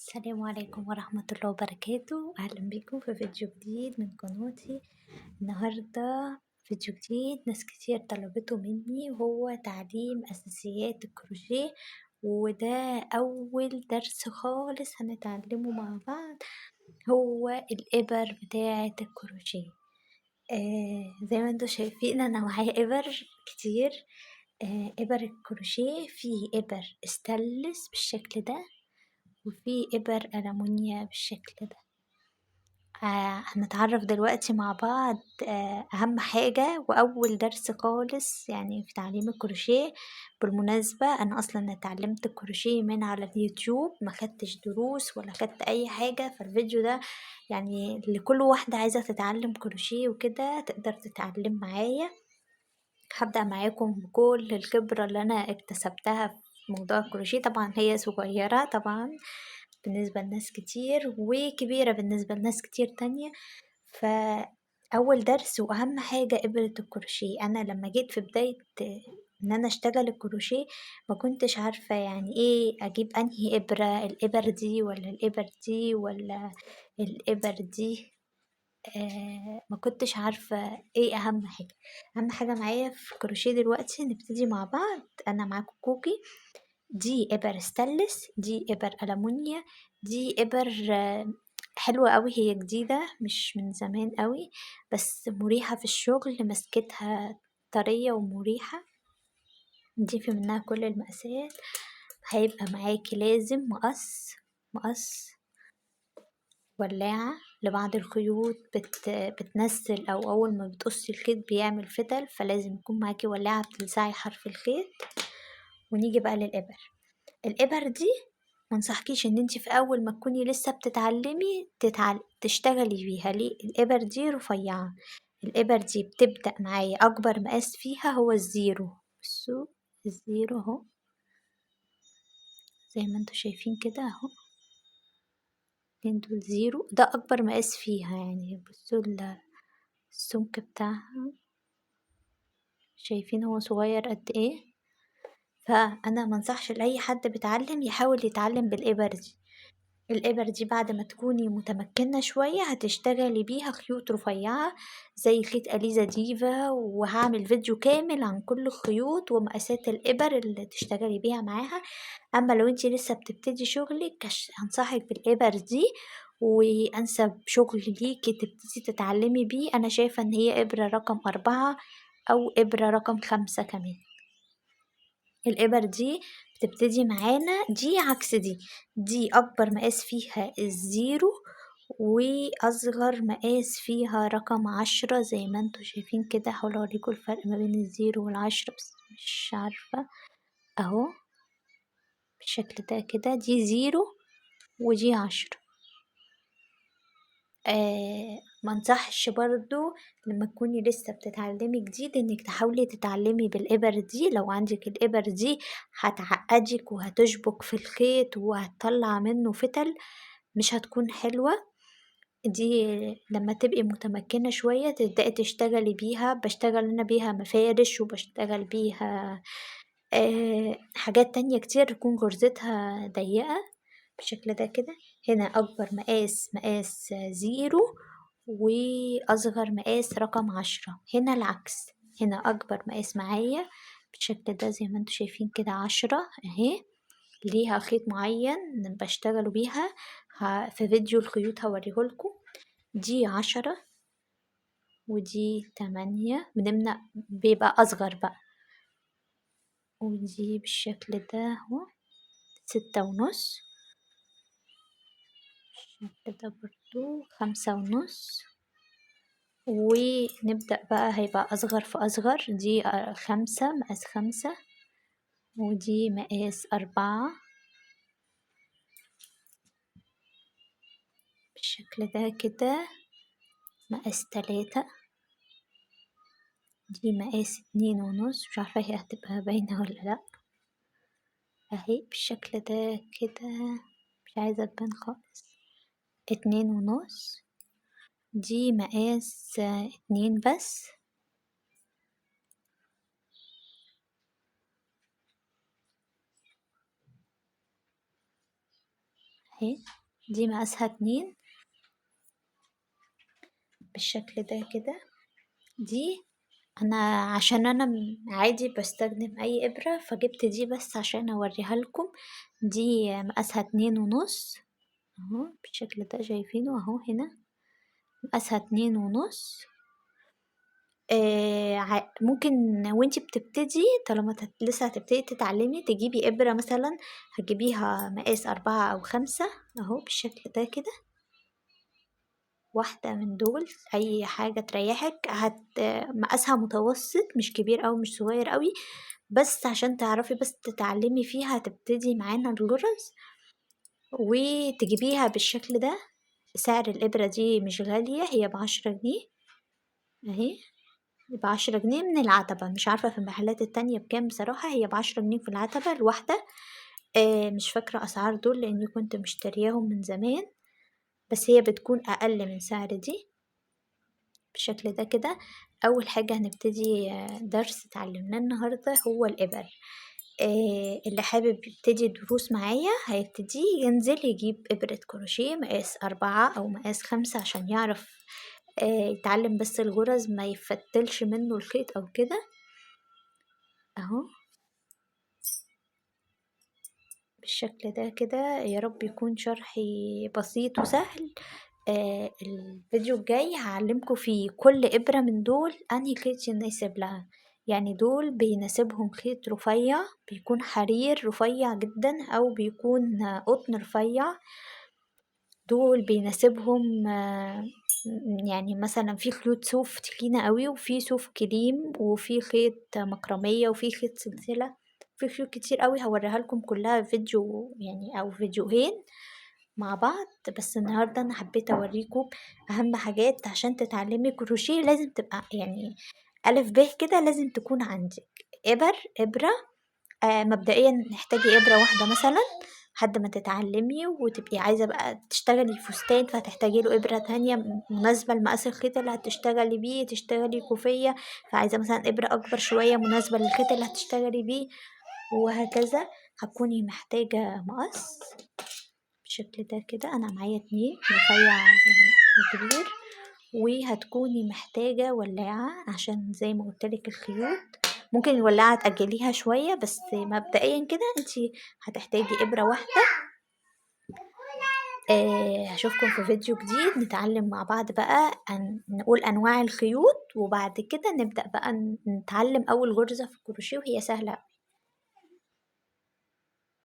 السلام عليكم ورحمة الله وبركاته، أهلا بكم في فيديو جديد من قناتي. النهاردة فيديو جديد ناس كتير طلبته مني، وهو تعليم أساسيات الكروشيه، وده أول درس خالص هنتعلمه مع بعض. هو الإبر بتاعة الكروشيه. زي ما انتوا شايفين أنا معايا إبر كتير. إبر الكروشيه فيه إبر استانلس بالشكل ده، وفي إبر ألمونيا بالشكل ده. هنتعرف دلوقتي مع بعض أهم حاجة وأول درس خالص يعني في تعليم الكروشيه. بالمناسبة أنا أصلا اتعلمت الكروشيه من على اليوتيوب، ما خدتش دروس ولا خدت أي حاجة، فالفيديو ده يعني لكل واحدة عايزة تتعلم كروشيه وكده تقدر تتعلم معايا. هبدأ معاكم بكل الخبرة اللي أنا اكتسبتها في موضوع الكروشيه. طبعا هي صغيرة طبعا بالنسبة لناس كتير، وكبيرة بالنسبة لناس كتير تانية. فأول درس وأهم حاجة إبرة الكروشيه. أنا لما جيت في بداية إن أنا أشتغل الكروشيه ما كنتش عارفة يعني إيه أجيب أنهي إبرة، الإبر دي ولا الإبر دي ولا الإبر دي. ما كنتش عارفة إيه أهم حاجة. أهم حاجة معايا في الكروشيه دلوقتي نبتدي مع بعض. أنا معاكم كوكي، دي إبر ستانلس، دي إبر ألمونيا، دي إبر حلوة أوي، هي جديدة مش من زمان أوي بس مريحة في الشغل، مسكتها طرية ومريحة. دي في منها كل المقاسات. هيبقى معاكي لازم مقص، ولاعة لبعض الخيوط بتنسل أو أول ما بتقصي الخيط بيعمل فتل، فلازم يكون معاكي ولاعة بتلسعي حرف الخيط. ونيجي بقى للإبر. الإبر دي منصحكيش ان انتي في اول ما تكوني لسه بتتعلمي تشتغلي بيها. ليه؟ الإبر دي رفيعة. الإبر دي بتبدأ معايا أكبر مقاس فيها هو الزيرو. بصوا الزيرو اهو، زي ما انتوا شايفين كده اهو، دول زيرو، ده أكبر مقاس فيها. يعني بصوا السمك بتاعها، شايفين هو صغير قد ايه. فأنا منصحش لأي حد بيتعلم يحاول يتعلم بالإبر دي. الإبر دي بعد ما تكوني متمكنة شوية هتشتغلي بيها خيوط رفيعة زي خيط أليزا ديفا، وهعمل فيديو كامل عن كل الخيوط ومقاسات الإبر اللي تشتغلي بيها معاها. أما لو انتي لسه بتبتدي شغلك هنصحك بالإبر دي، وأنسب شغل ليكي تبتدي تتعلمي بيه أنا شايفة إن هي إبرة رقم 4 أو إبرة رقم 5 كمان. الإبر دي بتبتدي معانا، دي عكس دي أكبر مقاس فيها الزيرو، وأصغر مقاس فيها رقم 10 زي ما انتوا شايفين كده. هحاول اوريكم الفرق ما بين الزيرو والعشرة بس مش عارفة اهو بالشكل ده كده. دي زيرو ودي 10. منصحش برضو لما تكوني لسه بتتعلمي جديد انك تحاولي تتعلمي بالإبر دي. لو عندك الإبر دي هتعقدك وهتشبك في الخيط وهتطلع منه فتل، مش هتكون حلوة. دي لما تبقي متمكنة شوية تبدأي تشتغلي بيها. بشتغل أنا بيها مفارش، وبشتغل بيها حاجات تانية كتير تكون غرزتها ضيقة بالشكل ده كده. هنا أكبر مقاس زيرو، وأصغر مقاس رقم 10. هنا العكس، هنا أكبر مقاس معايا بالشكل ده زي ما انتوا شايفين كده 10 اهي، ليها خيط معين بشتغلوا بيها. في فيديو الخيوط هوريهولكم. دي 10 ودي 8، بنمنع بيبقى أصغر بقى. ودي بالشكل ده اهو 6.5. بالشكل ده برضو 5.5. ونبدأ بقى هيبقى أصغر في أصغر. دي 5، مقاس 5، ودي مقاس 4 بالشكل ده كده. مقاس 3، دي مقاس 2.5. مش عارفة هي هتبقى باينة ولا لأ، اهي بالشكل ده كده، مش عايزة تبان خالص. 2.5. دي مقاس 2 بس. اهي، دي مقاسها 2 بالشكل ده كده. دي انا عشان انا عادي بستخدم اي ابرة، فجبت دي بس عشان اوريها لكم. دي مقاسها 2.5 اهو بالشكل ده، شايفينه اهو هنا مقاسها 2.5. ممكن وانتي بتبتدي، طالما لسه هتبتدي تتعلمي، تجيبي ابرة مثلا هتجيبيها مقاس 4 أو 5 اهو بالشكل ده كده. واحدة من دول، أي حاجة تريحك. مقاسها متوسط، مش كبير أوي مش صغير أوي، بس عشان تعرفي بس تتعلمي فيها، هتبتدي معانا الجرز وتجيبيها بالشكل ده. سعر الإبرة دي مش غالية، هي ب10 جنيه اهي، ب10 جنيه من العتبة. مش عارفة في المحلات التانية بكام بصراحة، هي ب10 جنيه في العتبة الواحدة. مش فاكرة أسعار دول لأني كنت مشترياهم من زمان، بس هي بتكون أقل من سعر دي بالشكل ده كده. أول حاجة هنبتدي درس اتعلمناه النهاردة هو الإبر. اللي حابب يبتدي دروس معايا هيبتدي ينزل يجيب إبرة كروشيه مقاس 4 أو مقاس 5 عشان يعرف يتعلم بس الغرز، ما يفتلش منه الخيط أو كده أهو بالشكل ده كده. يا رب يكون شرحي بسيط وسهل. الفيديو الجاي هعلمكم فيه كل إبرة من دول أنهي خيط يناسب لها. يعني دول بيناسبهم خيط رفيع، بيكون حرير رفيع جدا أو بيكون قطن رفيع. دول بيناسبهم يعني مثلا في خيوط صوف تخينة قوي، وفي صوف كريم، وفي خيط مكرمية، وفي خيط سلسلة، في خيوط كتير قوي هوريها لكم كلها في فيديو يعني أو فيديوهين مع بعض. بس النهاردة أنا حبيت أوريكم أهم حاجات عشان تتعلمي كروشيه. لازم تبقى يعني ألف ب كده، لازم تكون عندك إبرة. مبدئيا نحتاجي إبرة واحدة مثلا لحد ما تتعلمي وتبقي عايزة بقى تشتغلي فستان، فهتحتاجي له إبرة تانية مناسبة لمقاس الخيط اللي هتشتغلي بيه. تشتغلي كوفية فعايزة مثلا إبرة أكبر شوية مناسبة للخيط اللي هتشتغلي بيه، وهكذا. هتكوني محتاجة مقص بالشكل ده كده. أنا معايا 2 رفيع وكبير، وهتكوني محتاجة ولاعة عشان زي ما قلتلك الخيوط. ممكن الولاعة تأجليها شوية، بس مبدئيا كده انتي هتحتاجي إبرة واحدة. هشوفكم في فيديو جديد نتعلم مع بعض بقى نقول أنواع الخيوط، وبعد كده نبدأ بقى نتعلم أول غرزة في الكروشيه وهي سهلة.